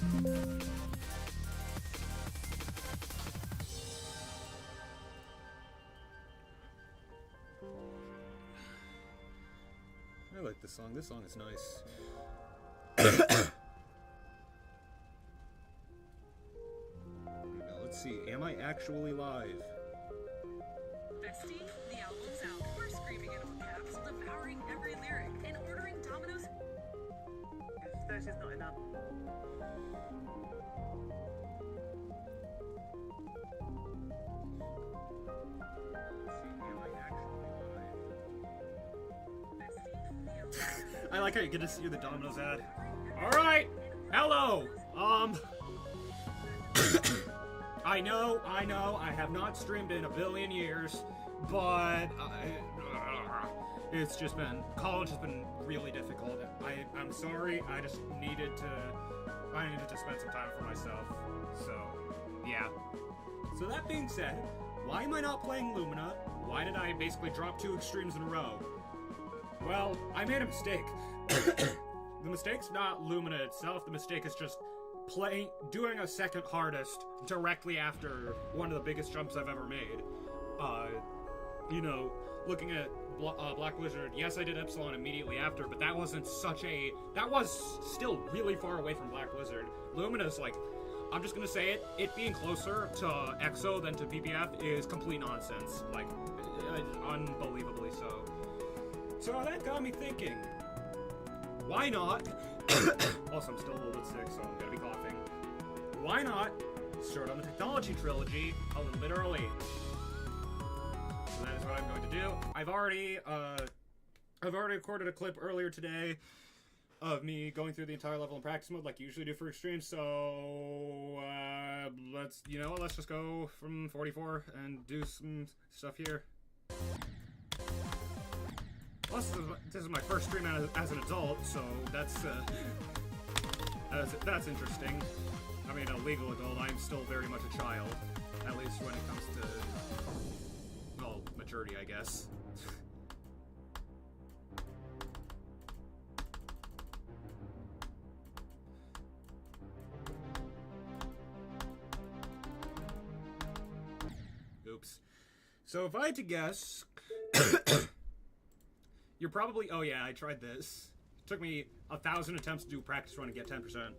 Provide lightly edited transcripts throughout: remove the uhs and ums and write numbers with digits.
I like this song. This song is nice. Now, let's see. Am I actually live? Bestie, the album's out. We're screaming in all caps, devouring every lyric, and ordering Domino's. 30 is not enough. I like how you get to see the Domino's ad. Alright! Hello! I know, I have not streamed in a billion years, but it's just been, college has been really difficult. I'm sorry, I just needed to spend some time for myself, so, yeah. So that being said, why am I not playing Lumina? Why did I basically drop 2 extremes in a row? Well, I made a mistake. The mistake's not Lumina itself, the mistake is just doing a second hardest directly after one of the biggest jumps I've ever made. You know, looking at Black Wizard, yes, I did Epsilon immediately after, but that wasn't that was still really far away from Black Wizard. Lumina's like, I'm just gonna say it being closer to EXO than to PPF is complete nonsense. Like, unbelievably so. So that got me thinking, why not? Also, I'm still a little bit sick, so I'm gonna be coughing. Why not start on the Technology Trilogy a little bit early? So that is what I'm going to do. I've already recorded a clip earlier today of me going through the entire level in practice mode like you usually do for extreme, so let's just go from 44 and do some stuff here. Plus, this is my first stream as an adult, so that's interesting. I mean, a legal adult, I'm still very much a child. At least when it comes to, well, maturity, I guess. Oops. So if I had to guess... You're probably... Oh yeah, I tried this. It took me 1,000 attempts to do a practice run to get 10%.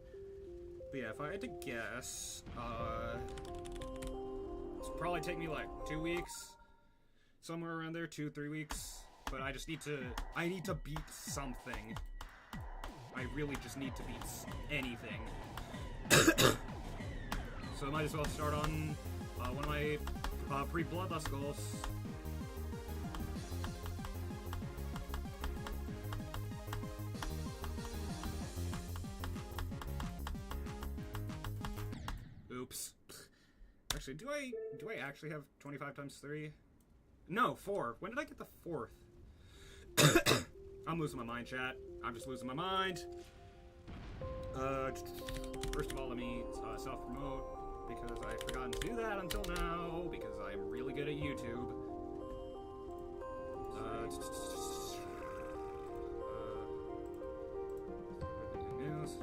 But yeah, if I had to guess... this would probably take me like 2 weeks. Somewhere around there, 2-3 weeks. But I just need to... I need to beat something. I really just need to beat anything. So I might as well start on one of my pre-Bloodlust goals. Oops. Actually, do I actually have 25 times 3? No, 4. When did I get the 4th? I'm losing my mind, chat. I'm just losing my mind. First of all, let me self-promote, because I've forgotten to do that until now, because I'm really good at YouTube. News.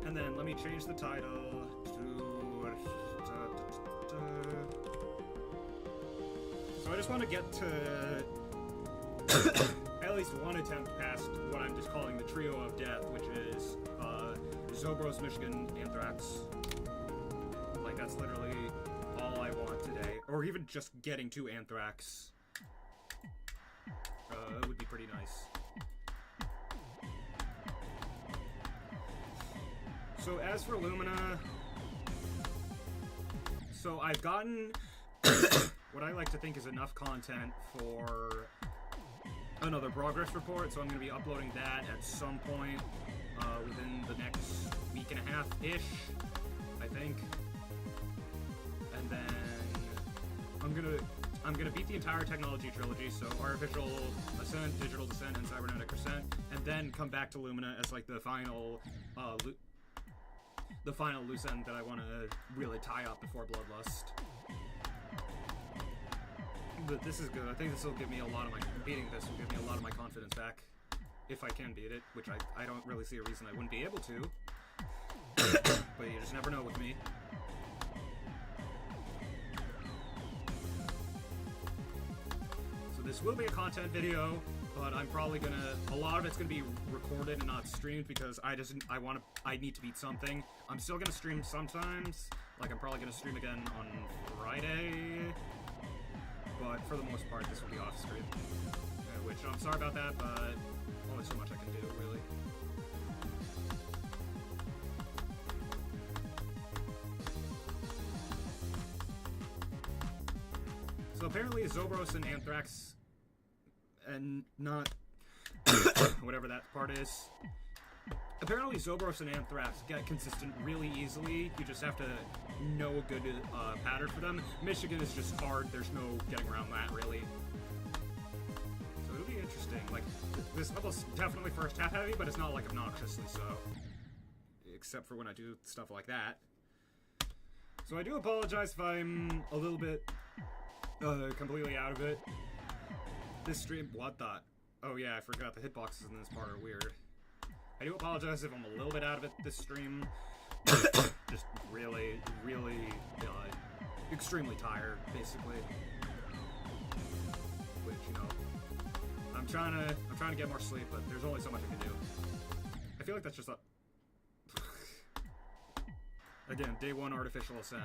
And then let me change the title to... So I just want to get to at least one attempt past what I'm just calling the Trio of Death, which is Zobros, Michigan, Anthrax. Like, that's literally all I want today. Or even just getting to Anthrax. It would be pretty nice. So as for Lumina, so I've gotten what I like to think is enough content for another progress report, so I'm going to be uploading that at some point within the next week and a half-ish, I think. And then I'm gonna beat the entire Technology Trilogy, so Artificial Ascent, Digital Descent, and Cybernetic Ascent, and then come back to Lumina as like the final loose end that I want to really tie up before Bloodlust. But this is good. I think this will give me a lot of my... Beating this will give me a lot of my confidence back. if I can beat it, which I don't really see a reason I wouldn't be able to. But you just never know with me. So this will be a content video, but I'm probably gonna, a lot of it's gonna be recorded and not streamed because I need to beat something. I'm still gonna stream sometimes, like I'm probably gonna stream again on Friday, but for the most part this will be off stream. Which I'm sorry about that, but only so much I can do, really. So apparently Zobros and Anthrax, and not whatever that part is, apparently Zobros and Anthrax get consistent really easily. You just have to know a good pattern for them. Michigan is just hard, there's no getting around that, really. So it'll be interesting. Like, this level's definitely first half heavy, but it's not like obnoxiously so. Except for when I do stuff like that. So I do apologize if I'm a little bit completely out of it. This stream, what the? Oh yeah, I forgot the hitboxes in this part are weird. I do apologize if I'm a little bit out of it this stream. Just really, extremely tired, basically. Which, you know, I'm trying to get more sleep, but there's only so much I can do. I feel like that's just a... Again, day 1 artificial ascent.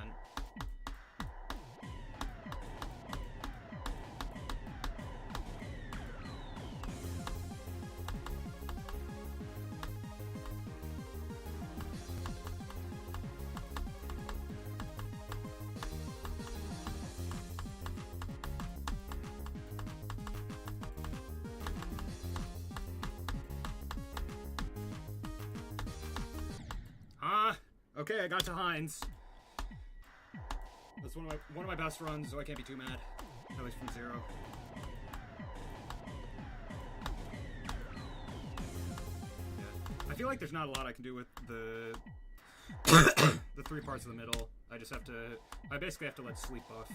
Okay, I got to Heinz. That's one of my best runs, so I can't be too mad. At least from 0. Yeah. I feel like there's not a lot I can do with the the 3 parts of the middle. I just have to. I basically have to let sleep buff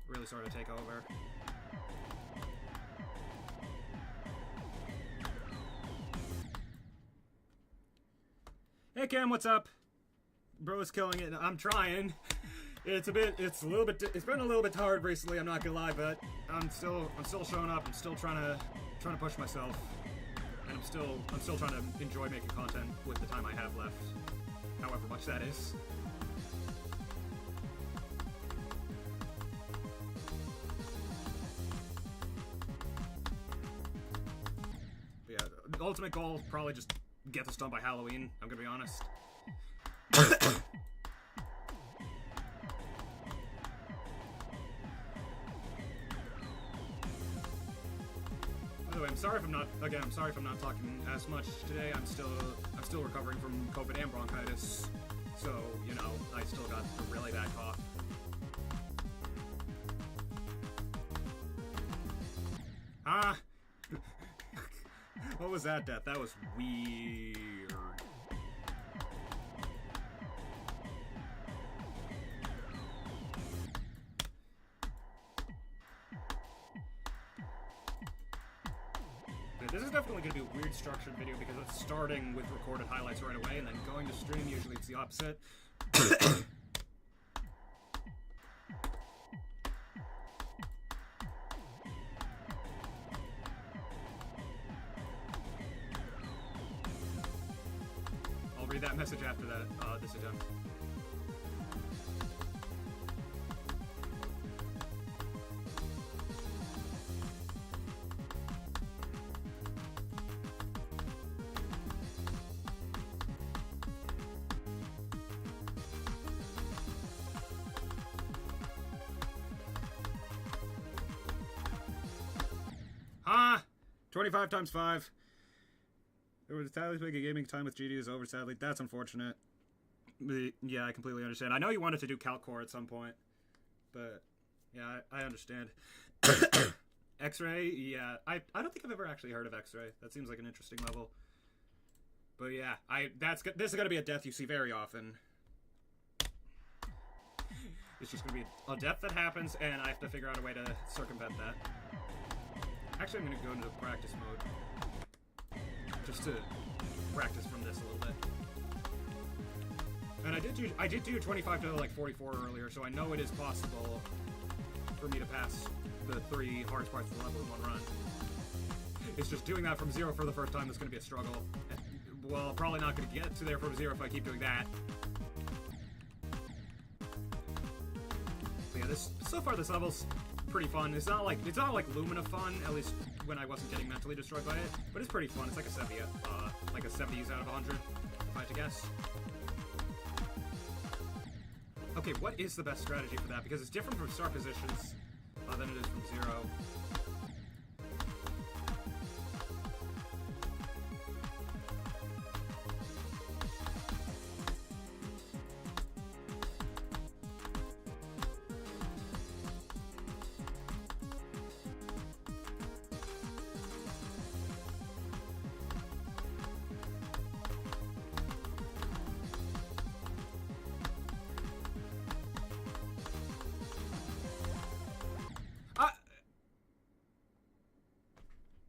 really sort of take over. Hey Cam, what's up? Bro's killing it. I'm trying. It's been a little bit hard recently, I'm not gonna lie, but I'm still showing up. I'm still trying to push myself. And I'm still trying to enjoy making content with the time I have left. However much that is. But yeah, the ultimate goal is probably just get this done by Halloween, I'm gonna be honest. By the way, I'm sorry if I'm not talking as much today. I'm still recovering from COVID and bronchitis. So, you know, I still got a really bad cough. Ah! What was that death? That was weird. But this is definitely going to be a weird structured video because it's starting with recorded highlights right away and then going to stream. Usually it's the opposite. I'll read that message after that, this attempt. Ah! 25 times 5. There was a tally making gaming time with GD is over, sadly. That's unfortunate. But, yeah, I completely understand. I know you wanted to do Calcore at some point. But, yeah, I understand. X-Ray? Yeah. I don't think I've ever actually heard of X-Ray. That seems like an interesting level. But, yeah. This is going to be a death you see very often. It's just going to be a death that happens, and I have to figure out a way to circumvent that. Actually, I'm going to go into practice mode. just to practice from this a little bit. And I did do 25 to like 44 earlier, so I know it is possible for me to pass the 3 hardest parts of the level in one run. It's just doing that from 0 for the first time that's going to be a struggle. Well, probably not going to get to there from 0 if I keep doing that. But yeah, so far this level's pretty fun. It's not like Lumina fun, at least when I wasn't getting mentally destroyed by it. But it's pretty fun. It's like a 70, like a 70s out of 100, if I had to guess. Okay, what is the best strategy for that? Because it's different from start positions than it is from 0.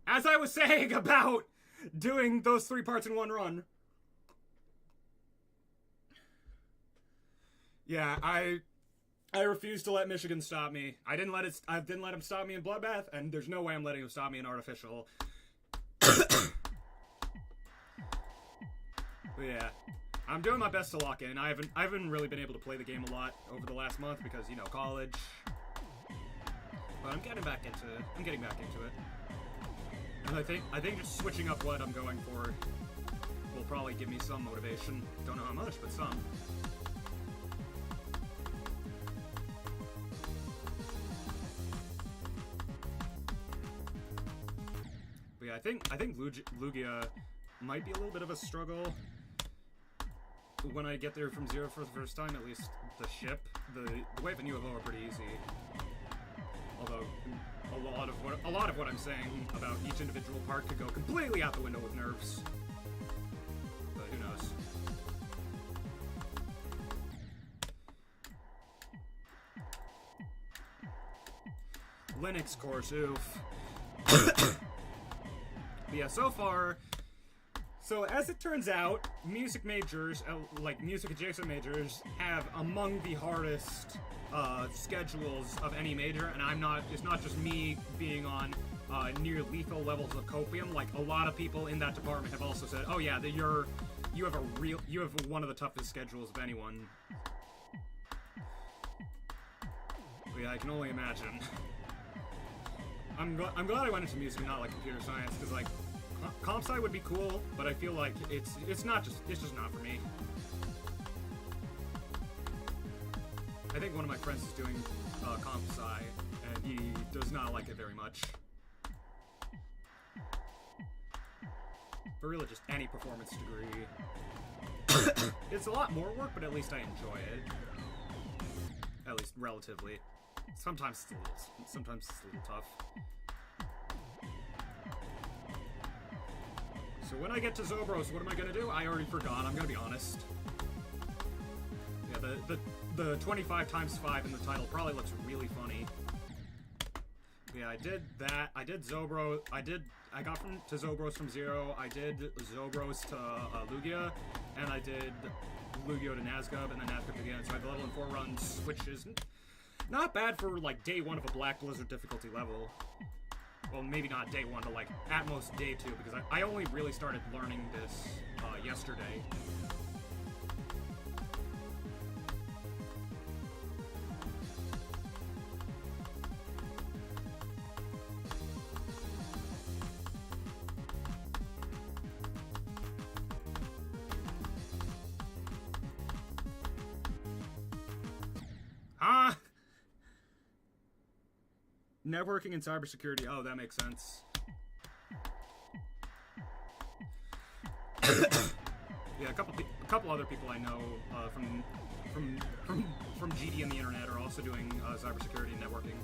As I was saying about doing those 3 parts in one run. Yeah, I refuse to let Michigan stop me. I didn't let him stop me in Bloodbath, and there's no way I'm letting him stop me in Artificial. But yeah, I'm doing my best to lock in. I haven't really been able to play the game a lot over the last month because, you know, college. But I'm getting back into it. And I think just switching up what I'm going for will probably give me some motivation. Don't know how much, but some. But yeah, I think Lugia might be a little bit of a struggle when I get there from 0 for the first time. At least the ship, the wave and UFO are pretty easy. Although a lot of what I'm saying about each individual part could go completely out the window with nerfs. But who knows? Linux course, oof. But yeah, so far. So as it turns out, music majors, like music adjacent majors, have among the hardest schedules of any major, and it's not just me being on near lethal levels of copium. Like, a lot of people in that department have also said, oh yeah, you have one of the toughest schedules of anyone. But yeah, I can only imagine. I'm glad I went into music and not like computer science, because like comp sci would be cool, but I feel like it's just not for me. I think one of my friends is doing comp sci, and he does not like it very much. But really, just any performance degree. It's a lot more work, but at least I enjoy it. At least relatively. Sometimes it's a little tough. So when I get to Zobros, what am I gonna do? I already forgot. I'm gonna be honest. Yeah, the 25 times 5 in the title probably looks really funny. Yeah, I did that. I did Zobro. I got to Zobros from 0. I did Zobros to Lugia, and I did Lugia to Nazgub, and then Nazgub again. So I had the level in 4 runs, which is not bad for like day 1 of a Black Blizzard difficulty level. Well, maybe not day 1, but like at most day 2, because I only really started learning this yesterday. Networking and cybersecurity. Oh, that makes sense. Yeah, a couple other people I know from GD and the internet are also doing cybersecurity and networking.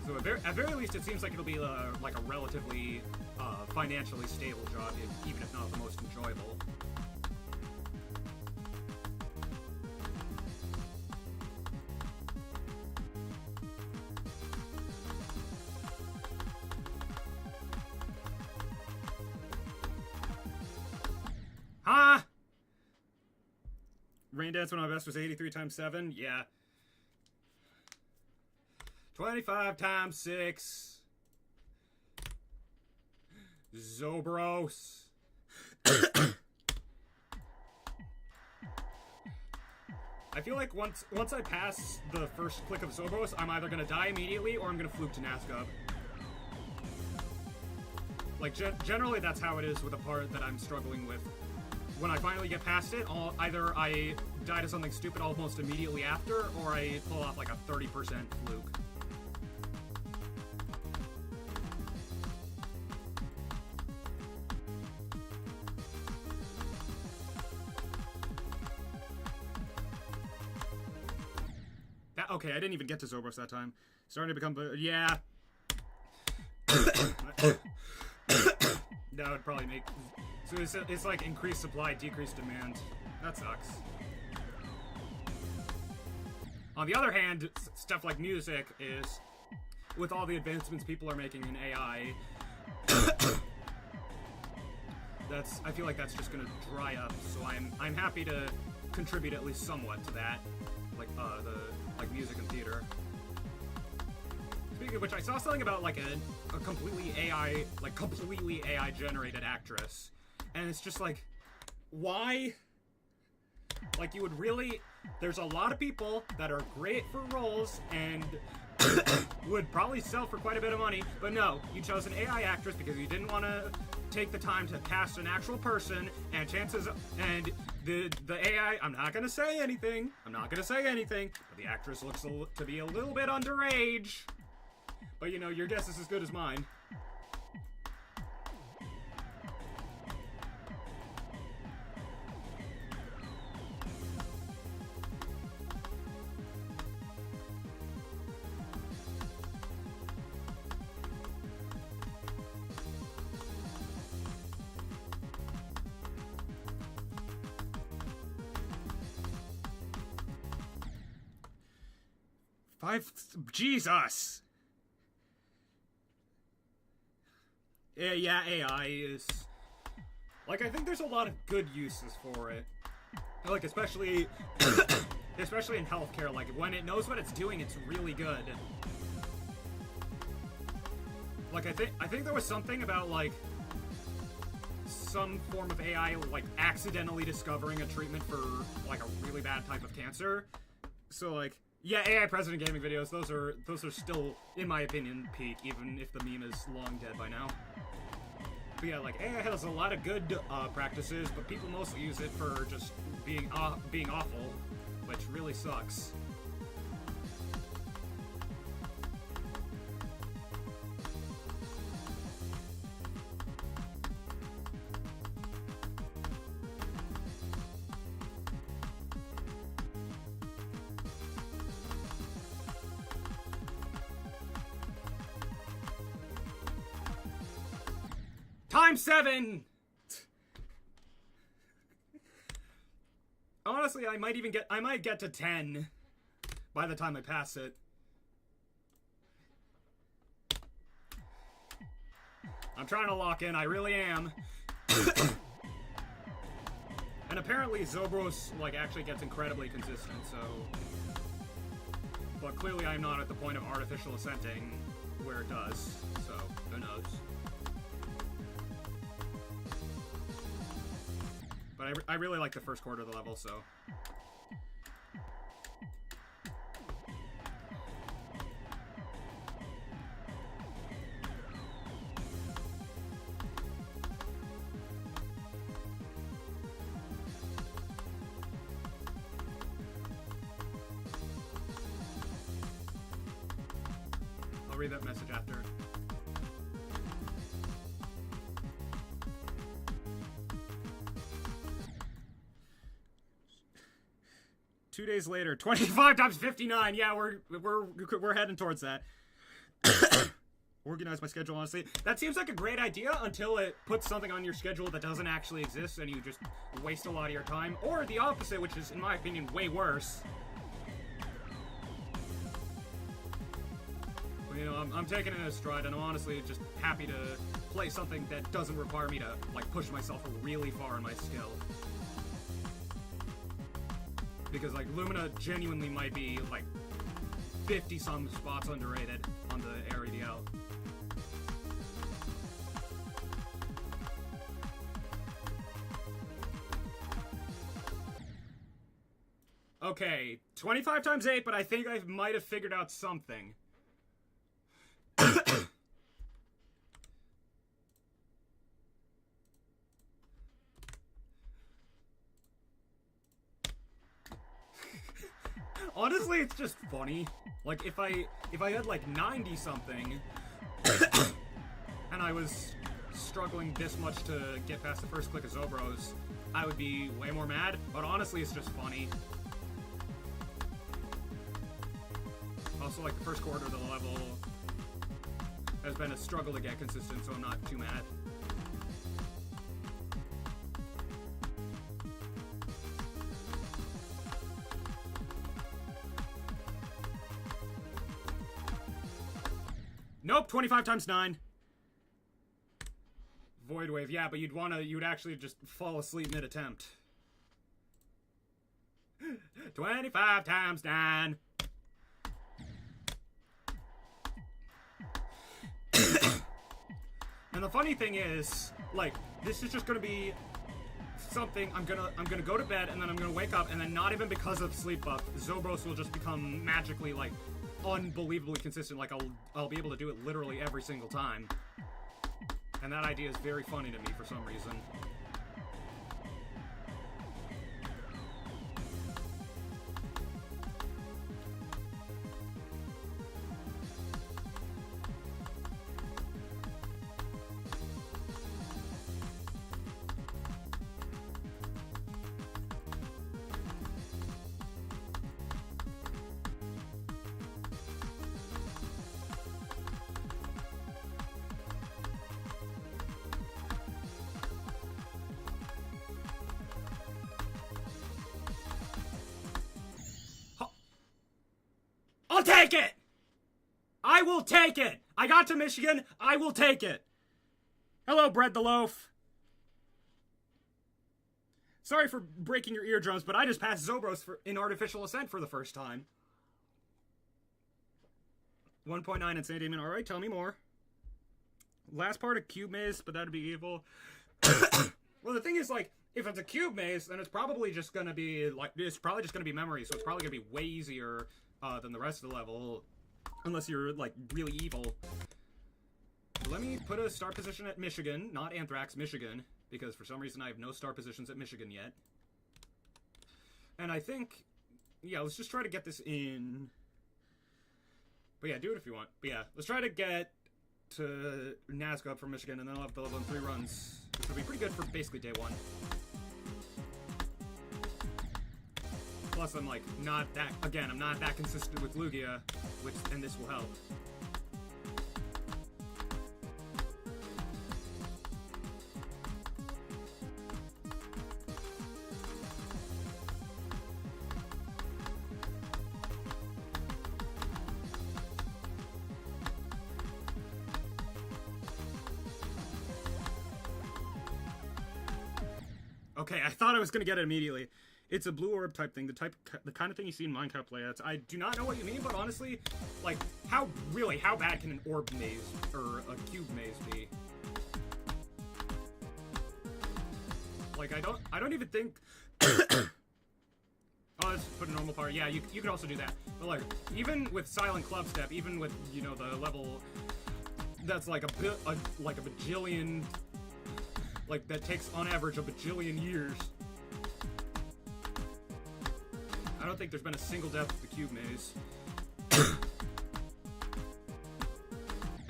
So at very least, it seems like it'll be like a relatively financially stable job, even if not the most enjoyable. dance when my best was 83 times 7? Yeah. 25 times 6. Zobros. I feel like once I pass the first click of Zobros, I'm either gonna die immediately or I'm gonna fluke to Nazgub. Like, generally that's how it is with a part that I'm struggling with. When I finally get past it, either I die to something stupid almost immediately after, or I pull off like a 30% fluke. Okay, I didn't even get to Zobros that time. Starting to become... Yeah. That would probably make... So it's like increased supply, decreased demand. That sucks. On the other hand, stuff like music is... With all the advancements people are making in AI... I feel like that's just gonna dry up, so I'm happy to contribute at least somewhat to that. Like, like music and theater. Speaking of which, I saw something about like a completely AI generated actress, and it's just like, why? Like, you would really? There's a lot of people that are great for roles and would probably sell for quite a bit of money, but no, you chose an AI actress because you didn't want to take the time to cast an actual person, and the AI, I'm not gonna say anything, but the actress looks to be a little bit underage. But you know, your guess is as good as mine. Jesus! Yeah, AI is... Like, I think there's a lot of good uses for it. Like, especially... especially in healthcare, like, when it knows what it's doing, it's really good. Like, I think there was something about, like, some form of AI, like, accidentally discovering a treatment for, like, a really bad type of cancer. So, like... Yeah, AI President gaming videos, those are still, in my opinion, peak, even if the meme is long dead by now. But yeah, like, AI has a lot of good practices, but people mostly use it for just being awful, which really sucks. Times 7! Honestly, I might get to 10 by the time I pass it. I'm trying to lock in, I really am. And apparently Zobros, like, actually gets incredibly consistent, so... But clearly I'm not at the point of artificial ascenting where it does, so who knows. But I really like the first quarter of the level, so... I'll read that message after. Two days later, 25 times 59. Yeah, we're heading towards that. Organize my schedule, honestly. That seems like a great idea until it puts something on your schedule that doesn't actually exist and you just waste a lot of your time. Or the opposite, which is, in my opinion, way worse. But, you know, I'm taking it in a stride, and I'm honestly just happy to play something that doesn't require me to, like, push myself really far in my skill. because like Lumina genuinely might be like 50 some spots underrated on the Air EDL. Okay, 25 times 8, but I think I might have figured out something. Honestly, it's just funny. Like, if I had like 90 something and I was struggling this much to get past the first click of Zobros, I would be way more mad, but honestly, it's just funny. Also, like, the first quarter of the level has been a struggle to get consistent, so I'm not too mad. Nope, 25 times 9. Void Wave, yeah, but you'd actually just fall asleep mid-attempt. 25 times 9. And the funny thing is, like, this is just gonna be something I'm gonna go to bed and then I'm gonna wake up and then not even because of sleep buff, Zobros will just become magically like unbelievably consistent. Like I'll be able to do it literally every single time. And that idea is very funny to me for some reason. I'll take it! I will take it! I got to Michigan, I will take it! Hello, Bread the Loaf. Sorry for breaking your eardrums, but I just passed Zobros in Artificial Ascent for the first time. 1.9 in San Damien, alright, tell me more. Last part of Cube Maze, but that'd be evil. Well, the thing is, like, if it's a Cube Maze, then it's probably just gonna be, like, it's probably just gonna be memory, so it's probably gonna be way easier than the rest of the level, unless you're, like, really evil. So let me put a start position at Michigan, not Anthrax, Michigan, because for some reason I have no start positions at Michigan yet. And I think, yeah, let's just try to get this in. But yeah, do it if you want. But yeah, let's try to get to Nazca up from Michigan, and then I'll have the level in 3 runs, which will be pretty good for basically day 1. Plus, I'm, like, not that, again, I'm not that consistent with Lugia, and this will help. Okay, I thought I was gonna get it immediately. It's a blue orb type thing, the kind of thing you see in Minecraft layouts. I do not know what you mean, but honestly, like, how bad can an orb maze or a cube maze be? Like, I don't even think. Oh, let's put a normal power. Yeah, you could also do that. But like, even with Silent Club Step, even with, you know, the level that's like a bajillion, like, that takes on average a bajillion years. I don't think there's been a single death with the cube maze.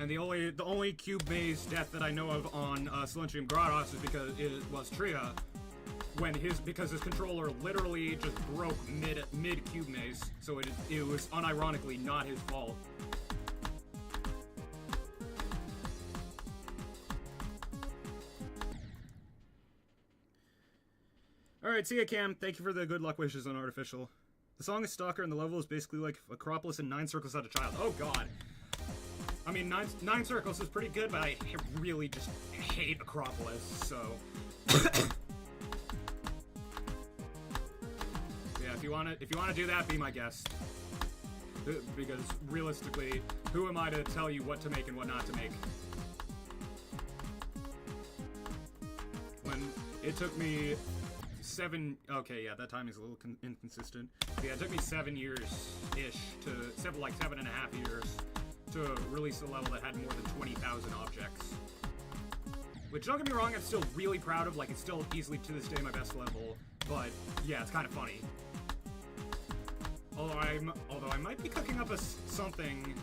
And the only cube maze death that I know of on Silentium Grados is because it was Tria, because his controller literally just broke mid cube maze, so it was unironically not his fault. Alright, see ya, Cam. Thank you for the good luck wishes on Artificial. The song is Stalker, and the level is basically like Acropolis and 9 Circles Had a Child. Oh, God. I mean, 9 Circles is pretty good, but I really just hate Acropolis, so. Yeah, you wanna do that, be my guest. Because realistically, who am I to tell you what to make and what not to make? When it took me 7... Okay, yeah, that time is a little inconsistent. But yeah, it took me 7 years-ish to... 7.5 years to release a level that had more than 20,000 objects. Which, don't get me wrong, I'm still really proud of. Like, it's still easily, to this day, my best level. But, yeah, it's kind of funny. Although I might be cooking up something...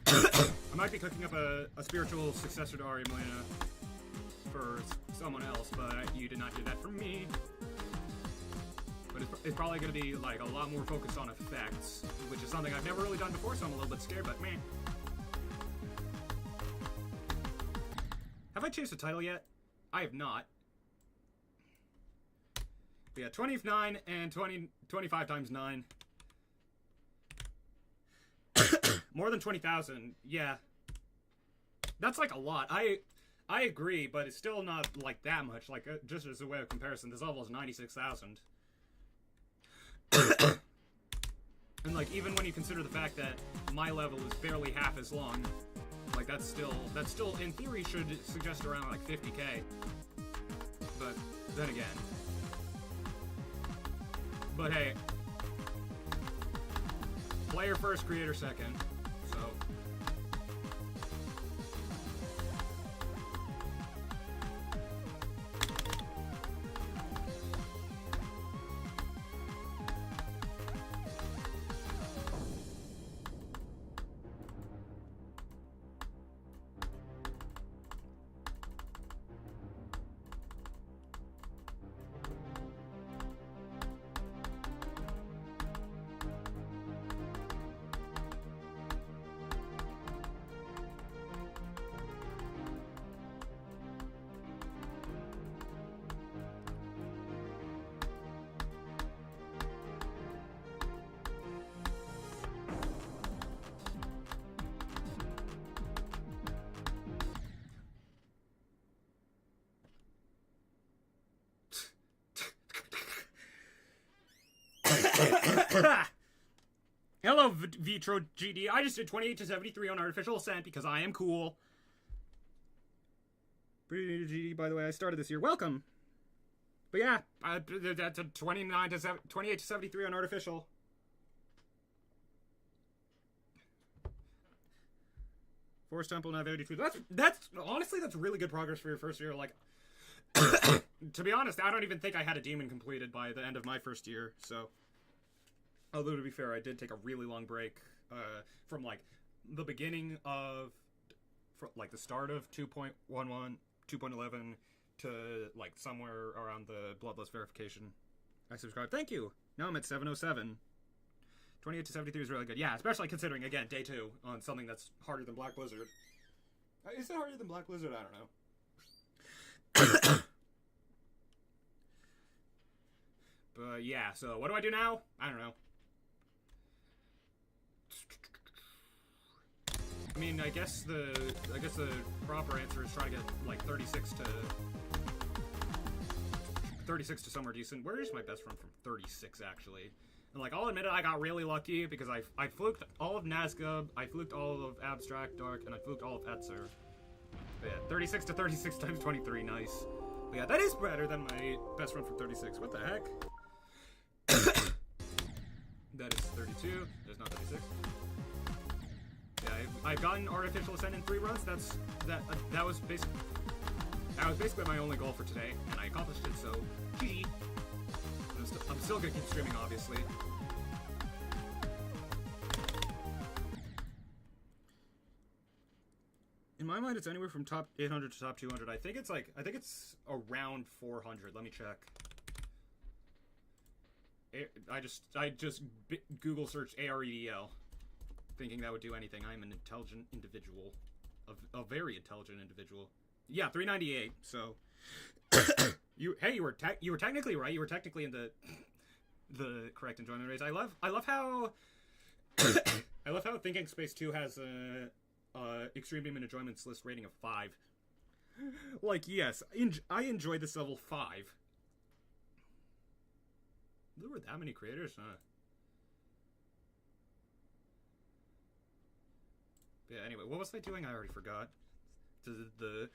I might be cooking up a spiritual successor to LUMINA for someone else, but you did not hear that from me. But it's probably going to be, like, a lot more focused on effects, which is something I've never really done before, so I'm a little bit scared, but meh. Have I changed the title yet? I have not. But yeah, 29 and 25 times 9. More than 20,000, yeah. That's like a lot. I agree, but it's still not like that much. Like, just as a way of comparison, this level is 96,000. And like, even when you consider the fact that my level is barely half as long, like that still in theory should suggest around like 50k. But then again. But hey, player first, creator second. So hello, Vitro GD. I just did 28 to 73 on Artificial Ascent because I am cool. GD, by the way, I started this year. Welcome. But yeah, that's a 28 to 73 on Artificial. Forest Temple now 82. That's honestly, that's really good progress for your first year. Like, to be honest, I don't even think I had a demon completed by the end of my first year. So, although to be fair, I did take a really long break from like the beginning of, like the start of 2.11, 2.11 to like somewhere around the Bloodlust verification. I subscribed. Thank you. Now I'm at 707. 28 to 73 is really good. Yeah, especially considering, again, day 2 on something that's harder than Black Blizzard. Is it harder than Black Blizzard? I don't know. But yeah, so what do I do now? I don't know. I mean, I guess the proper answer is try to get like 36 to somewhere decent. Where is my best run from 36 actually? And like, I'll admit it, I got really lucky because I fluked all of Nazgub, I fluked all of Abstract Dark, and I fluked all of Etzer. But yeah, 36 to 36 times 23, nice. But yeah, that is better than my best run from 36. What the heck? That is 32. That is not 36. Yeah, I've gotten Artificial Ascent in 3 runs. That was basically my only goal for today, and I accomplished it. So, GG. I'm still gonna keep streaming, obviously. In my mind, it's anywhere from top 800 to top 200. I think it's around 400. Let me check. I just Google searched AREDL, thinking that would do anything. I'm an intelligent individual, a very intelligent individual. Yeah, 398. So, you were technically right. You were technically in the correct enjoyment rates. I love how I love how Thinking Space 2 has a Extreme Demon Enjoyment's list rating of 5. Like, yes, I enjoyed this level 5. There were that many creators, huh? Yeah, anyway, what was I doing? I already forgot. The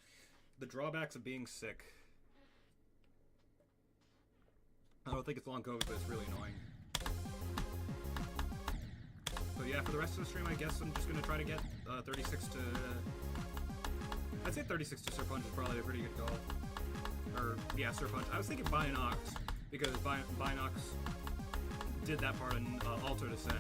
drawbacks of being sick. I don't think it's long COVID, but it's really annoying. But yeah, for the rest of the stream, I guess I'm just gonna try to get 36 to... I'd say 36 to Sir Punch is probably a pretty good goal. Or, yeah, Sir Punch. I was thinking Binox, because Binox did that part in Altered Ascent.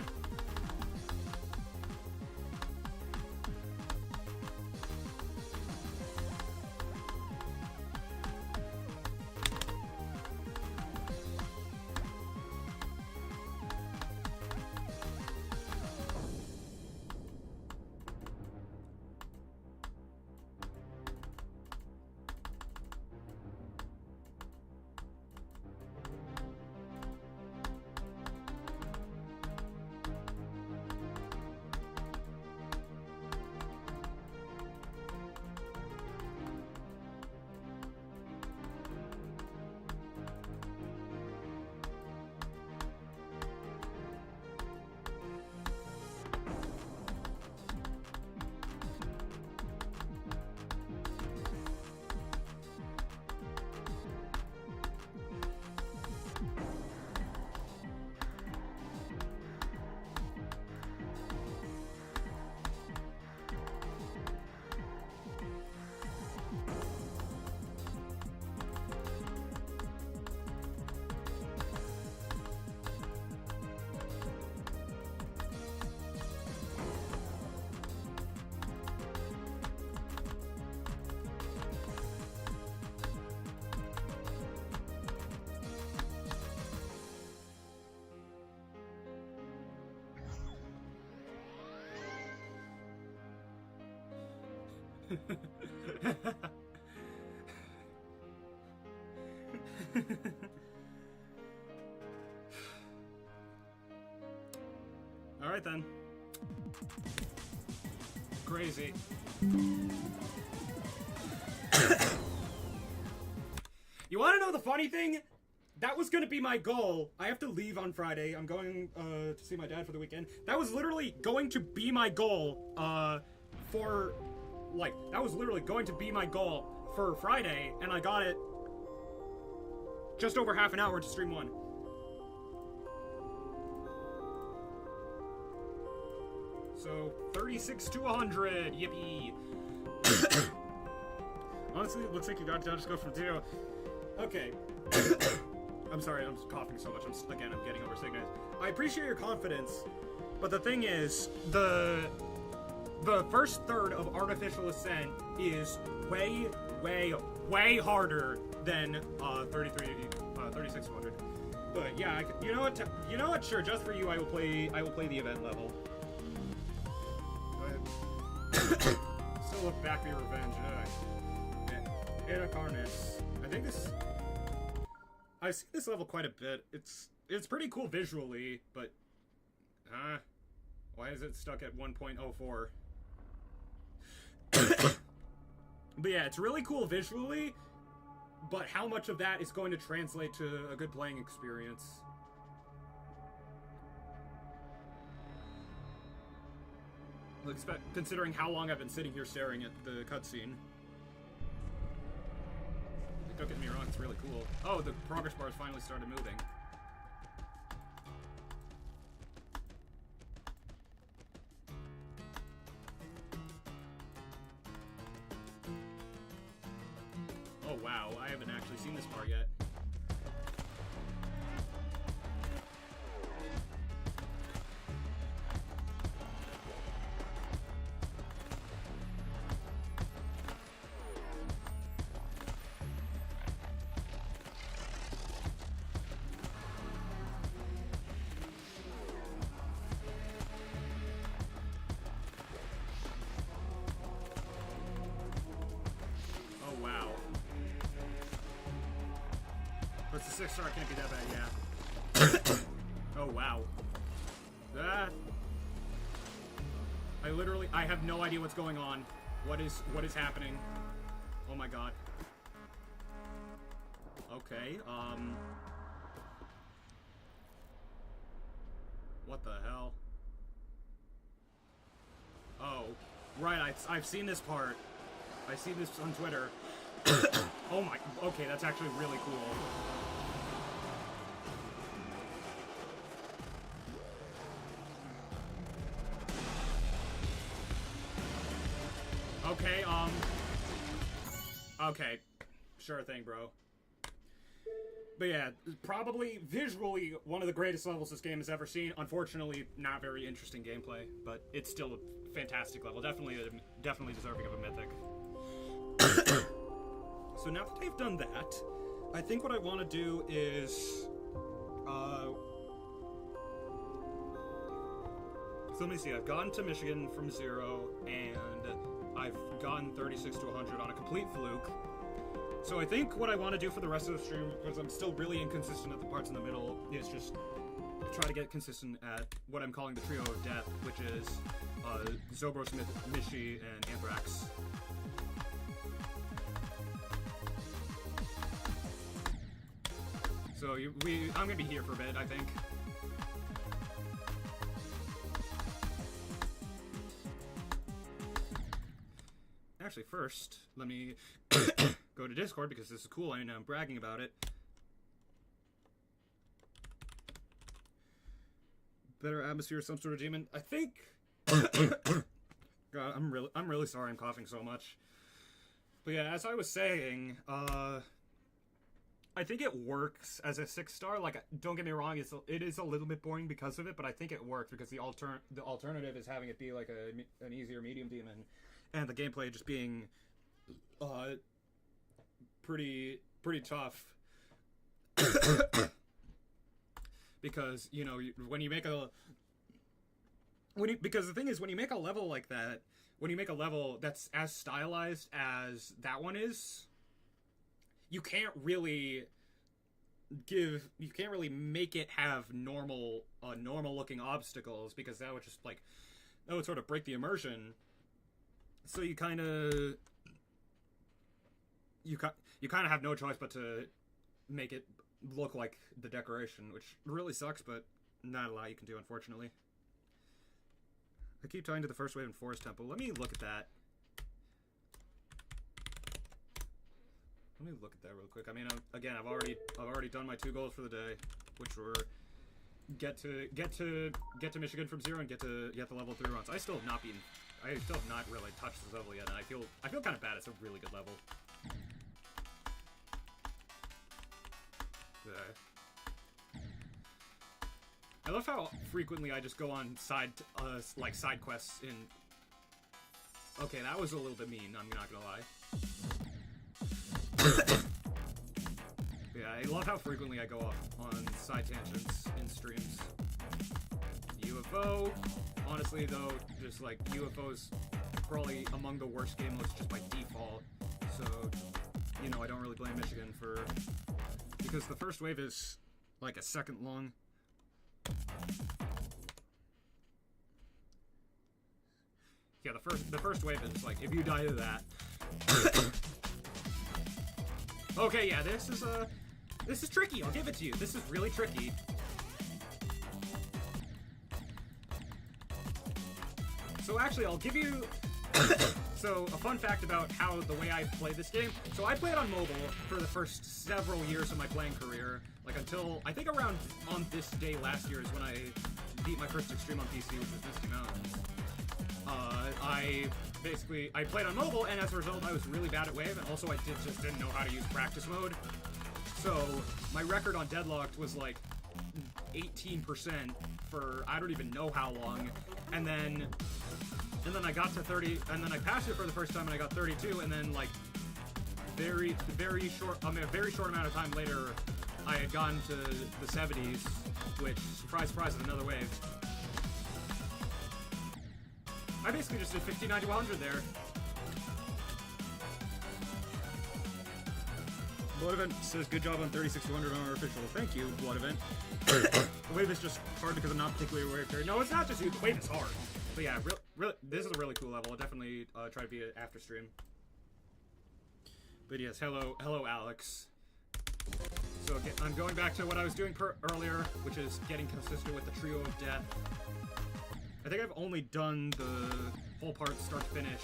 Alright then. Crazy. You wanna know the funny thing? That was gonna be my goal. I have to leave on Friday. I'm going to see my dad for the weekend. That was literally going to be my goal that was literally going to be my goal for Friday, and I got it just over half an hour to stream one. So 36 to 100, yippee. Honestly, it looks like you got to just go from 2. Okay. I'm sorry, I'm coughing so much. I'm getting over sickness. I appreciate your confidence, but the thing is, the first third of Artificial Ascent is way, way, way harder than 36 to 100. But yeah, you know what? Sure, just for you, I will play the event level. Still look back for your revenge. Itacarnis. I think this. I've seen this level quite a bit. It's pretty cool visually, but why is it stuck at 1.04? But yeah, it's really cool visually, but how much of that is going to translate to a good playing experience? Considering how long I've been sitting here staring at the cutscene. Don't get me wrong, it's really cool. Oh, the progress bar has finally started moving. Oh wow, I haven't actually seen this part yet. But the 6-star can't be that bad, yeah. Oh, wow. That... I have no idea what's going on. What is happening? Oh my god. Okay, What the hell? Oh, right, I've seen this part. I've seen this on Twitter. Oh my, okay, that's actually really cool. Okay, okay, sure thing, bro. But yeah, probably visually one of the greatest levels this game has ever seen. Unfortunately, not very interesting gameplay, but it's still a fantastic level. Definitely deserving of a mythic. So now that they've done that, I think what I want to do is, so let me see. I've gotten to Michigan from 0, and I've gotten 36 to 100 on a complete fluke. So I think what I want to do for the rest of the stream, because I'm still really inconsistent at the parts in the middle, is just try to get consistent at what I'm calling the Trio of Death, which is Zobros, Mishi, and Anthrax. So I'm gonna be here for a bit, I think. Actually, first, let me go to Discord, because this is cool. I know I'm bragging about it. Better atmosphere, some sort of demon. I think. God, I'm really sorry. I'm coughing so much. But yeah, as I was saying, I think it works as a 6-star. Like, don't get me wrong, it is a little bit boring because of it, but I think it works because the alternative is having it be like an easier medium demon, and the gameplay just being pretty tough. Because, you know, because the thing is, when you make a level like that, when you make a level that's as stylized as that one is, you can't really make it have normal looking obstacles, because that would just that would sort of break the immersion. So you kind of have no choice but to make it look like the decoration, which really sucks, but not a lot you can do, unfortunately. I keep tying to the first wave in Forest Temple. Let me look at that. Let me look at that real quick. I mean, again, I've already done my 2 goals for the day, which were get to Michigan from 0 and get the level 3 runs. I still have not really touched this level yet, and I feel kind of bad. It's a really good level. I love how frequently I just go on side quests in. Okay, that was a little bit mean. I'm not gonna lie. Yeah, I love how frequently I go off on side tangents in streams. UFO, honestly though, just like UFO's probably among the worst game modes just by default. So, you know, I don't really blame Michigan because the first wave is like a second long. Yeah, the first wave is like, if you die to that. Okay, yeah, this is tricky. I'll give it to you. This is really tricky. So actually, I'll give you. So a fun fact about the way I played this game. So I played on mobile for the first several years of my playing career, like until I think around on this day last year is when I beat my first extreme on PC, which was Misty Mountains. I played on mobile, and as a result, I was really bad at Wave, and also I just didn't know how to use practice mode. So my record on Deadlocked was like 18% for I don't even know how long, and then I got to 30, and then I passed it for the first time, and I got 32, and then like a very short amount of time later, I had gotten to the 70s, which, surprise, surprise, is another wave. I basically just did 59 to 100 there. Blood Event says, good job on 36 to 100 on our official. Thank you, Blood Event. The wave is just hard because I'm not particularly aware of it. No, it's not just you. The wave is hard. But yeah, this is a really cool level. I'll definitely try to beat it after stream. But yes, hello, Alex. So again, I'm going back to what I was doing earlier, which is getting consistent with the Trio of Death. I think I've only done the whole part start to finish,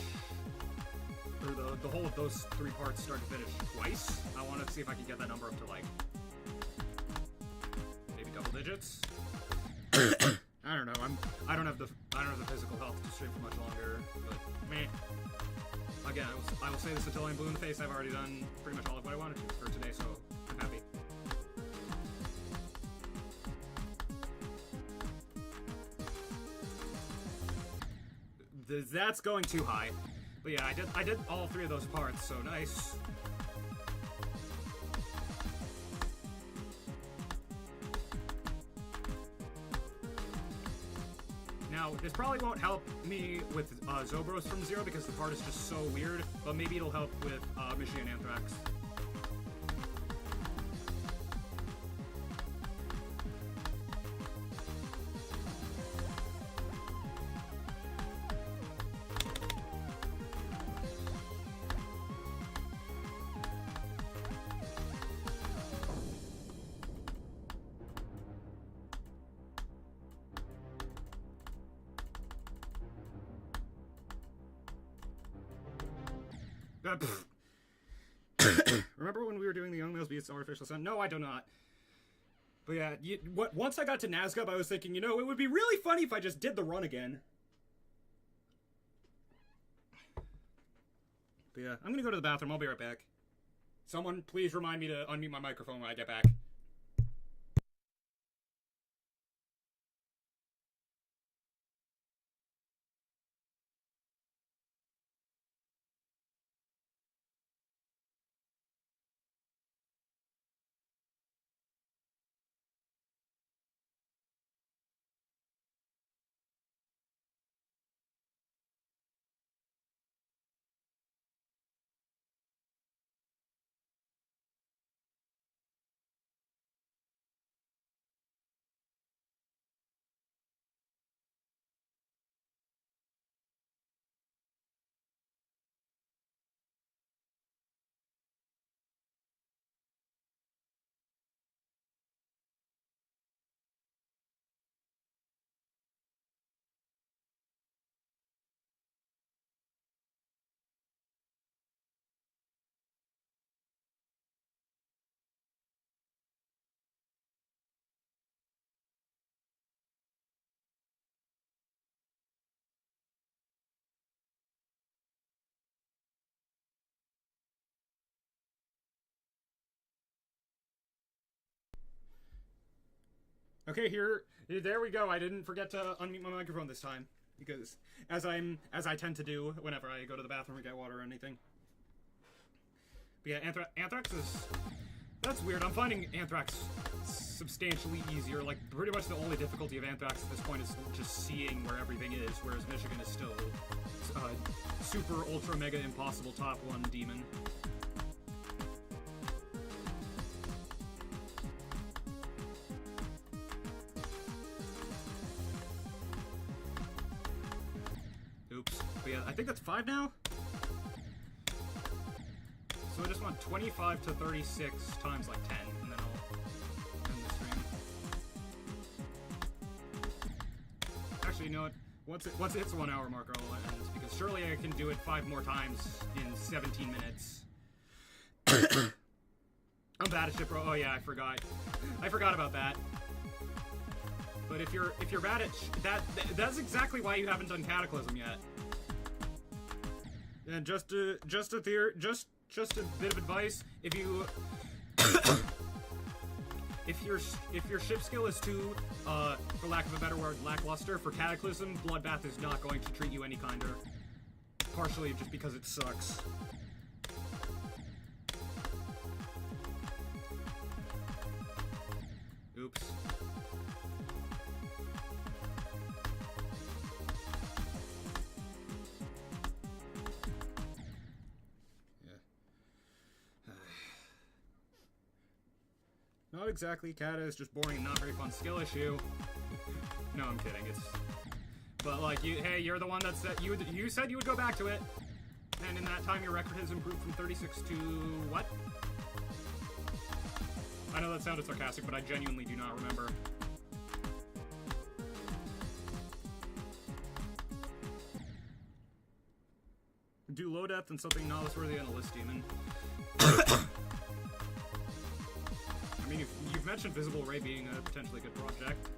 or the whole of those 3 parts start to finish twice. I want to see if I can get that number up to like maybe double digits. I don't know. I don't have the physical health to stream for much longer, but meh. Again, I will say this until I'm blue in the face. I've already done pretty much all of what I wanted to for today, so I'm happy. That's going too high. But yeah, I did all 3 of those parts, so nice. Now, this probably won't help me with Zobros from 0 because the part is just so weird, but maybe it'll help with Michigan Anthrax. Remember when we were doing the Young Males Beats Artificial Sun? No, I do not. But yeah, once I got to Nazgub, I was thinking, you know, it would be really funny if I just did the run again. But yeah, I'm gonna go to the bathroom. I'll be right back. Someone, please remind me to unmute my microphone when I get back. Okay, there we go. I didn't forget to unmute my microphone this time because, as I tend to do whenever I go to the bathroom or get water or anything. But yeah, Anthrax is that's weird. I'm finding Anthrax substantially easier. Like pretty much the only difficulty of Anthrax at this point is just seeing where everything is, whereas Michigan is still super ultra mega impossible top 1 demon. But yeah, I think that's 5 now? So I just want 25 to 36 times like 10, and then I'll end the stream. Actually, you know what? Once it hits the 1 hour marker, I'll end, because surely I can do it 5 more times in 17 minutes. I'm bad at shit, bro. Oh yeah, I forgot. I forgot about that. But if you're bad at that's exactly why you haven't done Cataclysm yet. And just a bit of advice: if your ship skill is too, for lack of a better word, lackluster for Cataclysm, Bloodbath is not going to treat you any kinder. Partially just because it sucks. Oops. Not exactly. Kata is just boring and not very fun skill issue. No, I'm kidding. But like, hey, you're the one that said you said you would go back to it, and in that time your record has improved from 36 to what? I know that sounded sarcastic, but I genuinely do not remember. Do low depth and something knowledge-worthy on a list demon. I mean, you've mentioned Visible Ray being a potentially good project.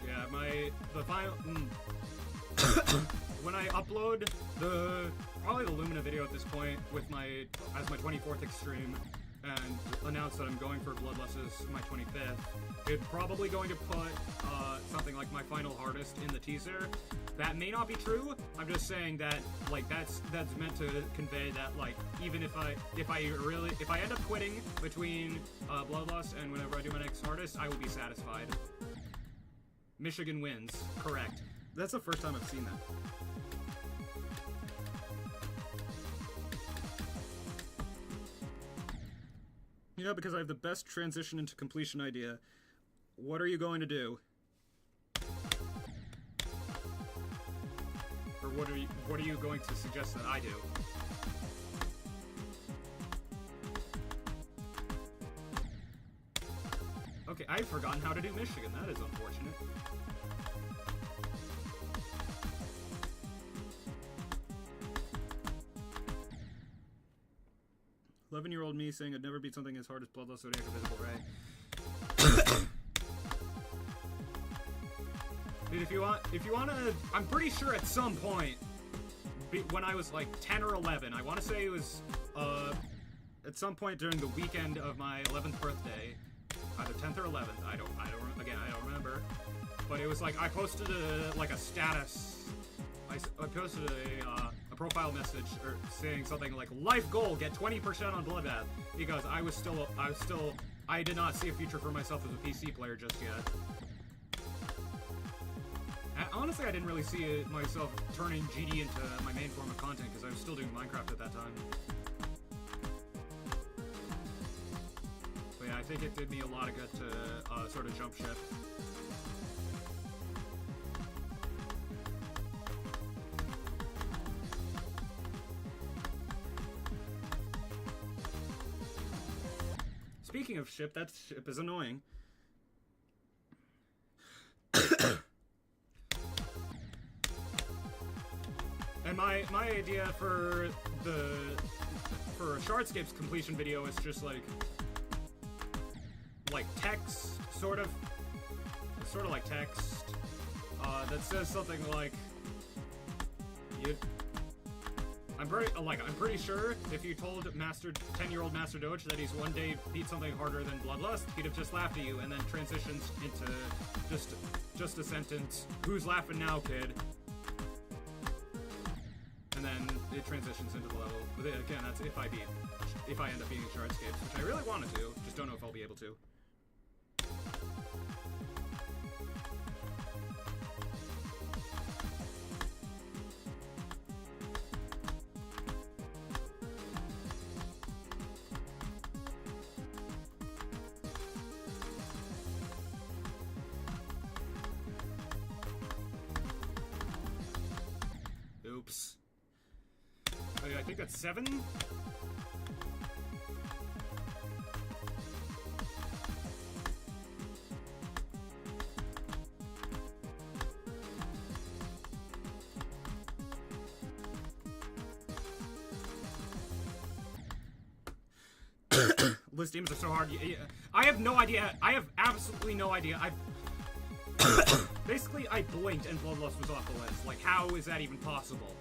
Yeah, the final... when I upload probably the Lumina video at this point with as my 24th extreme, and announce that I'm going for Bloodlust as my 25th, it's probably going to put something like my final hardest in the teaser. That may not be true. I'm just saying that like that's meant to convey that like even if I end up quitting between Bloodlust and whenever I do my next hardest, I will be satisfied. Michigan wins. Correct. That's the first time I've seen that. Yeah, because I have the best transition into completion idea. What are you going to do? Or what are you going to suggest that I do? Okay, I've forgotten how to do Michigan. That is unfortunate. "11-year-old me saying I'd never beat something as hard as Bloodlust Zodiac or Visible Ray." Dude, if you wanna, I'm pretty sure at some point, when I was like 10 or 11, I want to say it was, at some point during the weekend of my 11th birthday, either 10th or 11th, I don't remember, but it was like, I posted a status, I posted a profile message or saying something like life goal, get 20% on Bloodbath, because I did not see a future for myself as a PC player just yet. Honestly, I didn't really see myself turning GD into my main form of content because I was still doing Minecraft at that time. But yeah, I think it did me a lot of good to sort of jump ship. Speaking of ship, that ship is annoying. And my idea for a Shardscape's completion video is just like text, sort of like text that says something like I'm pretty sure if you told 10-year-old Master Doge that he's one day beat something harder than Bloodlust, he'd have just laughed at you, and then transitions into just a sentence, "Who's laughing now, kid?" And then it transitions into the level. But again, that's if I end up beating Shardscapes, which I really want to do, just don't know if I'll be able to. Oops. I think that's 7? List demons are so hard. I have no idea. I have absolutely no idea. Basically, I blinked and Bloodlust was off the list. Like, how is that even possible?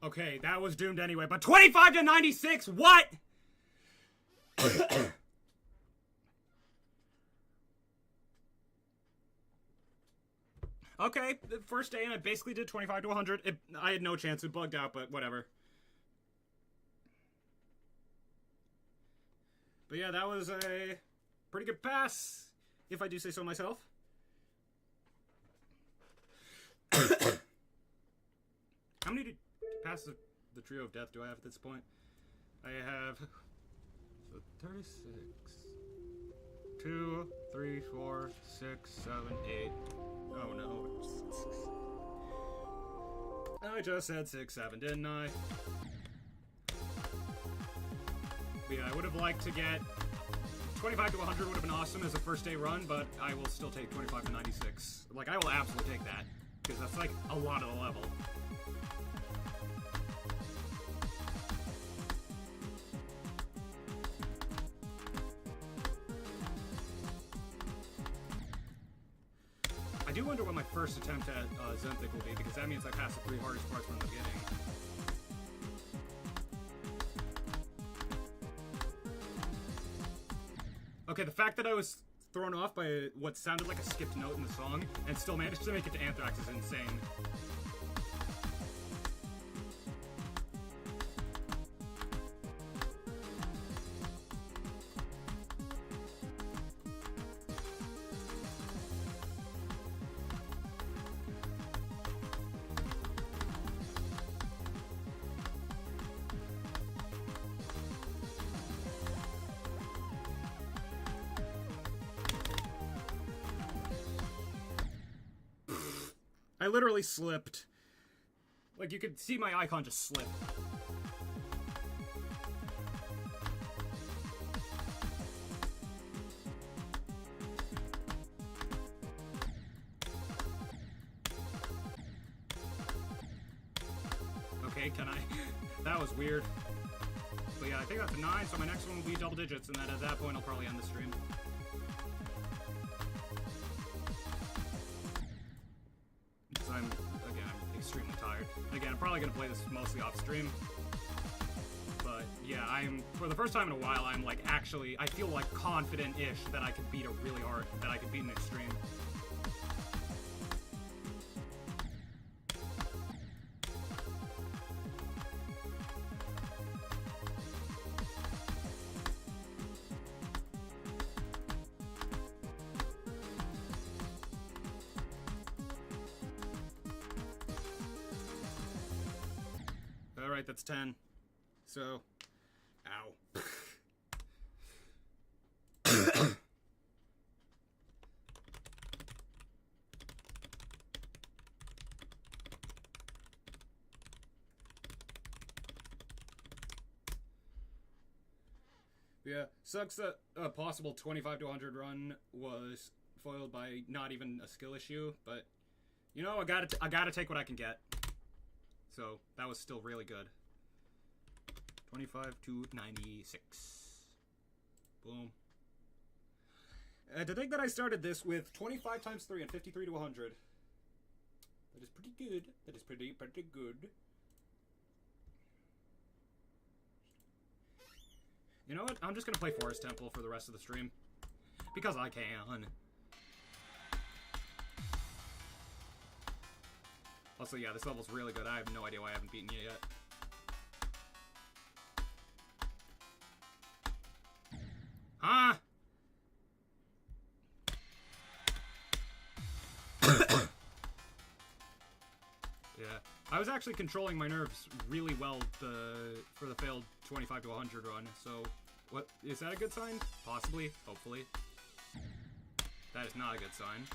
Okay, that was doomed anyway, but 25 to 96, what? Okay, the first day and I basically did 25 to 100. I had no chance, it bugged out, but whatever. But yeah, that was a pretty good pass, if I do say so myself. How many passes of the Trio of Death do I have at this point? I have 36. 2, 3, 4, 6, 7, 8. Oh no. I just said 6, 7, didn't I? But yeah, I would have liked to get 25 to 100 would have been awesome as a first day run, but I will still take 25 to 96. Like, I will absolutely take that, because that's like a lot of the level. I do wonder what my first attempt at Xenthic will be, because that means I passed the 3 hardest parts from the beginning. Okay, the fact that I was thrown off by what sounded like a skipped note in the song and still managed to make it to Anthrax is insane. I literally slipped. Like, you could see my icon just slip. Okay, can I? That was weird. But yeah, I think that's a 9, so my next one will be double digits, and then at that point I'll probably end the stream. I'm extremely tired. Again, I'm probably going to play this mostly off stream. But yeah, for the first time in a while, I'm like actually, I feel like confident-ish that I can beat that I can beat an extreme. Alright, that's 10. So, ow. Yeah, sucks that a possible 25 to 100 run was foiled by not even a skill issue, but you know, I gotta take what I can get. So, that was still really good. 25 to 96. Boom. To think that I started this with 25 times 3 and 53 to 100. That is pretty good. That is pretty good. You know what? I'm just gonna play Forest Temple for the rest of the stream. Because I can. Also, yeah, this level's really good. I have no idea why I haven't beaten you yet. Huh? Yeah. I was actually controlling my nerves really well for the failed 25 to 100 run, so... What? Is that a good sign? Possibly. Hopefully. That is not a good sign.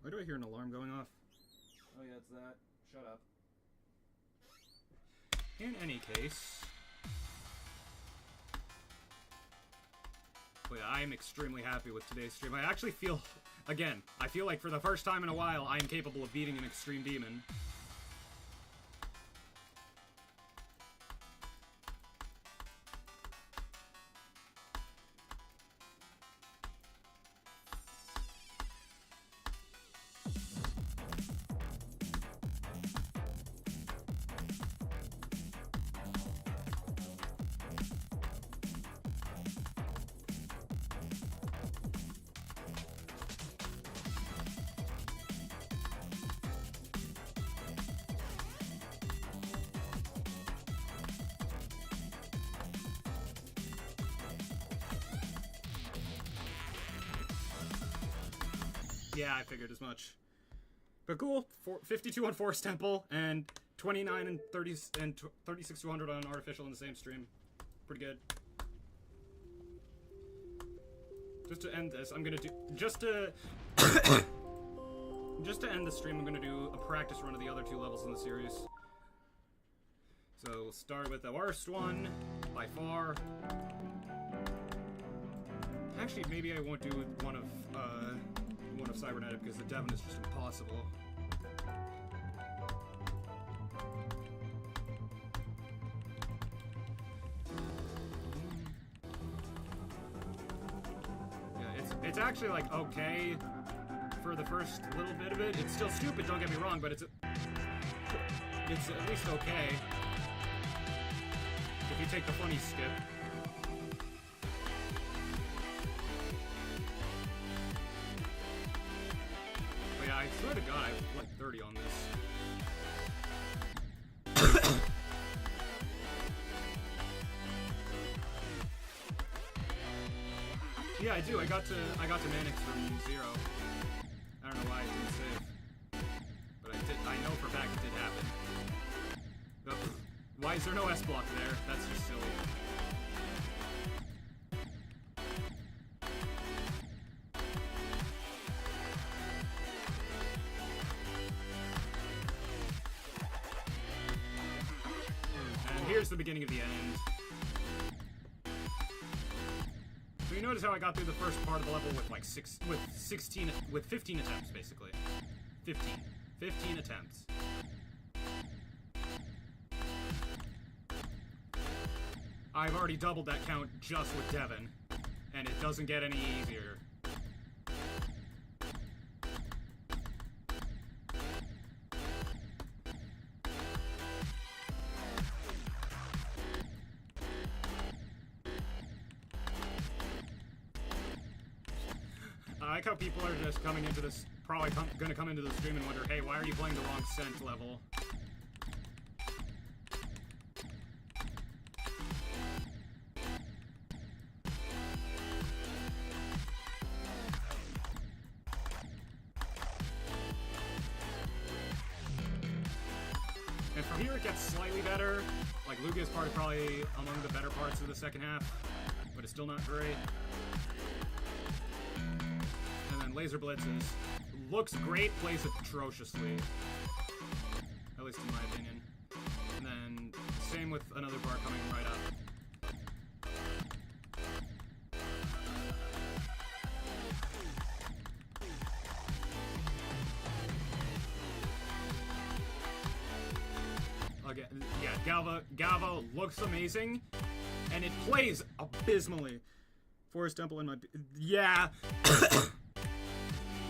Why do I hear an alarm going off? Oh yeah, it's that. Shut up. In any case... But yeah, I am extremely happy with today's stream. I actually feel, again, I feel like for the first time in a while, I am capable of beating an extreme demon. Yeah, I figured as much. But cool, 52 on Forest Temple, and 29 and 30 and 36 to 100 on Artificial in the same stream. Pretty good. Just to end this, I'm gonna do just to end the stream. I'm gonna do a practice run of the other 2 levels in the series. So we'll start with the worst one by far. Actually, maybe I won't do one of Cybernetic because the Devon is just impossible. Yeah, it's actually like okay for the first little bit of it. It's still stupid, don't get me wrong, but it's at least okay if you take the funny skip. I swear to God, I have like 30 on this. Yeah, I do. I got to Manix from 0. I don't know why I didn't save, but I did. I know for a fact it did happen. But why is there no S block there? That's just silly. Here's the beginning of the end. So you notice how I got through the first part of the level with like 15 attempts basically. 15 attempts. I've already doubled that count just with Devon, and it doesn't get any easier. I like how people are just coming into this, probably gonna come into the stream and wonder, hey, why are you playing the wrong Ascent level? And from here it gets slightly better. Like, Lugia's part is probably among the better parts of the second half, but it's still not great. And then Laser Blitzes looks great, plays atrociously. At least in my opinion. And then same with another bar coming right up. Again, yeah, Galva looks amazing, and it plays abysmally. Forest Temple in my... Yeah!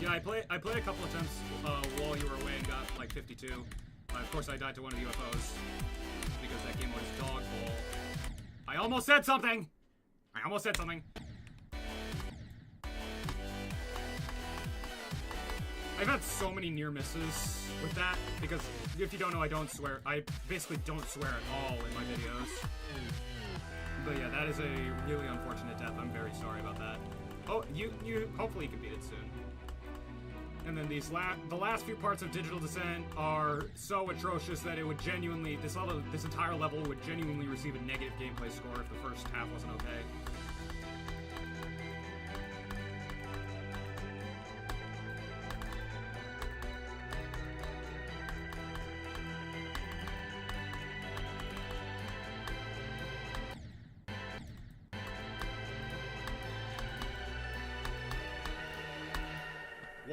Yeah, I played a couple attempts while you were away and got like 52. Of course, I died to one of the UFOs because that game was dogful. I almost said something! I've had so many near misses with that because if you don't know, I don't swear. I basically don't swear at all in my videos. But yeah, that is a really unfortunate death. I'm very sorry about that. Oh, you hopefully you can beat it soon. And then the last few parts of Digital Descent are so atrocious that it would genuinely, this entire level would genuinely receive a negative gameplay score if the first half wasn't okay.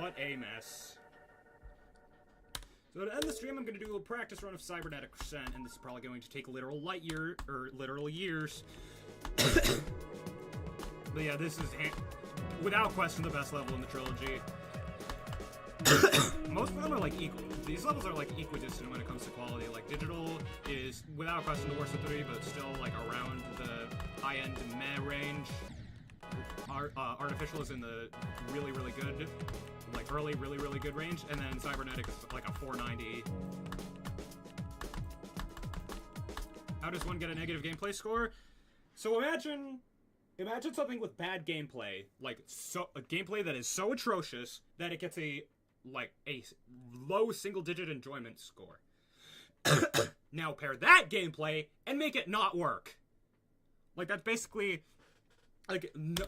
What a mess. So to end the stream, I'm going to do a practice run of Cybernetic Ascent, and this is probably going to take literal literal years. But yeah, this is, without question, the best level in the trilogy. Most of them are like equal. These levels are like equidistant when it comes to quality. Like digital is without question the worst of 3, but still like around the high-end meh range. Artificial is in the really, really good, like early, really, really good range, and then Cybernetic is like a 490. How does one get a negative gameplay score? So imagine something with bad gameplay, like a gameplay that is so atrocious that it gets a low single-digit enjoyment score. Now pair that gameplay and make it not work. Like that's basically like no,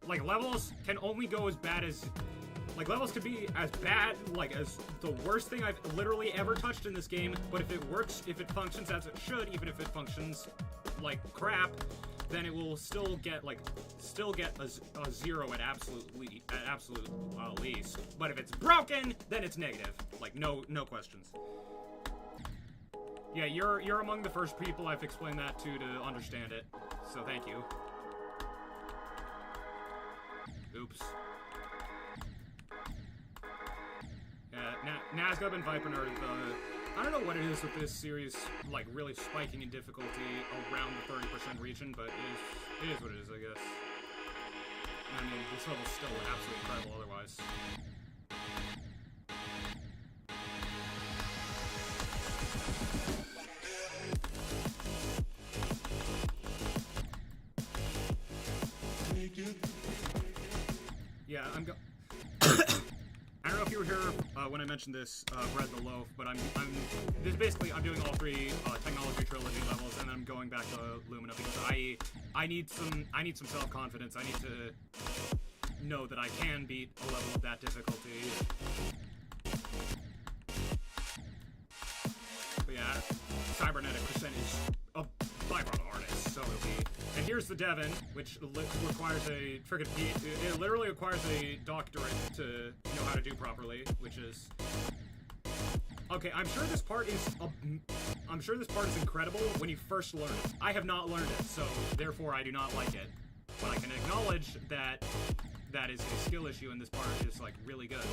like levels can only go as bad as levels can be as bad as the worst thing I've literally ever touched in this game, but if it works, if it functions as it should, even if it functions like crap, then it will still get a 0 at absolute least. But if it's broken, then it's negative. Like no questions. Yeah, you're among the first people I've explained that to understand it. So thank you. Oops. Yeah, Nazgub and Viper are the... I don't know what it is with this series, like, really spiking in difficulty around the 30% region, but it is what it is, I guess. I mean, this level's still absolutely incredible otherwise. Yeah, I don't know if you were here when I mentioned this, Bread the Loaf, but I'm doing all 3 Technology Trilogy levels, and then I'm going back to LUMINA because I need some self-confidence. I need to know that I can beat a level of that difficulty. But yeah, Cybernetic Ascent is a byproduct artist, so it'll be. And here's the Devon, which requires a friggin' it literally requires a doctorate to know how to do properly, which is okay. I'm sure this part is incredible when you first learn it. I have not learned it, so therefore I do not like it. But I can acknowledge that that is a skill issue, and this part is like really good.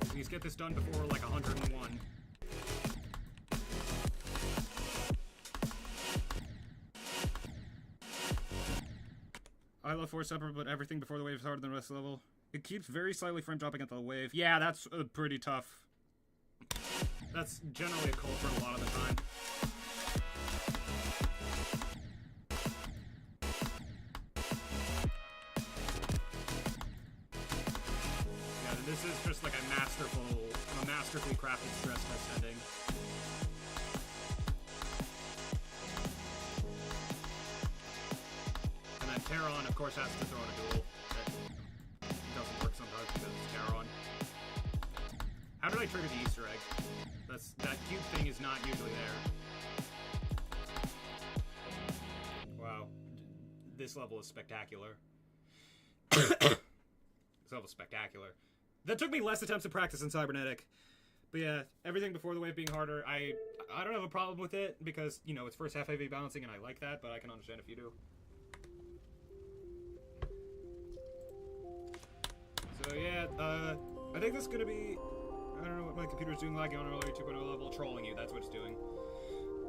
Please get this done before like 101. I love 4 separate, but everything before the wave is harder than the rest of the level. It keeps very slightly frame dropping at the wave. Yeah, that's pretty tough. That's generally a culprit a lot of the time. Yeah, this is just like a masterfully crafted stress test ending. And then Taron, of course, has to throw in a duel. That doesn't work sometimes because it's Giron. How did I trigger the Easter egg? That cute thing is not usually there. Wow. This level is spectacular. This level is spectacular. That took me less attempts to practice in Cybernetic. But yeah, everything before the wave being harder, I don't have a problem with it because, you know, it's first half heavy balancing and I like that, but I can understand if you do. So yeah, I think this is gonna be... I don't know what my computer's doing, lagging on an earlier 2.0 level, trolling you, that's what it's doing.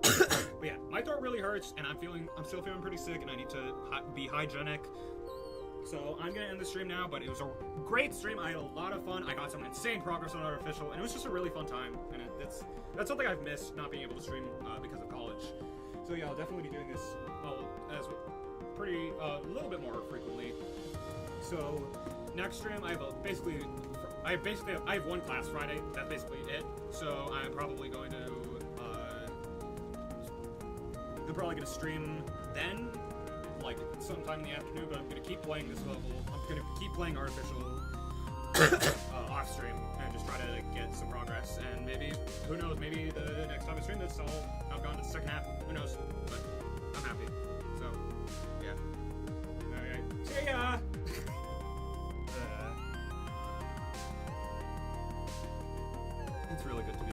But yeah, my throat really hurts, and I'm still feeling pretty sick, and I need to be hygienic. So I'm gonna end the stream now, but it was a great stream, I had a lot of fun, I got some insane progress on Artificial, and it was just a really fun time, and that's something I've missed, not being able to stream because of college. So yeah, I'll definitely be doing this, as pretty, a little bit more frequently. So, next stream, I have one class Friday. That's basically it. So I'm probably going to stream then, like sometime in the afternoon, but I'm gonna keep playing this level. I'm gonna keep playing Artificial off stream and just try to get some progress. And maybe, who knows, maybe the next time I stream this, I'll have gone to the second half.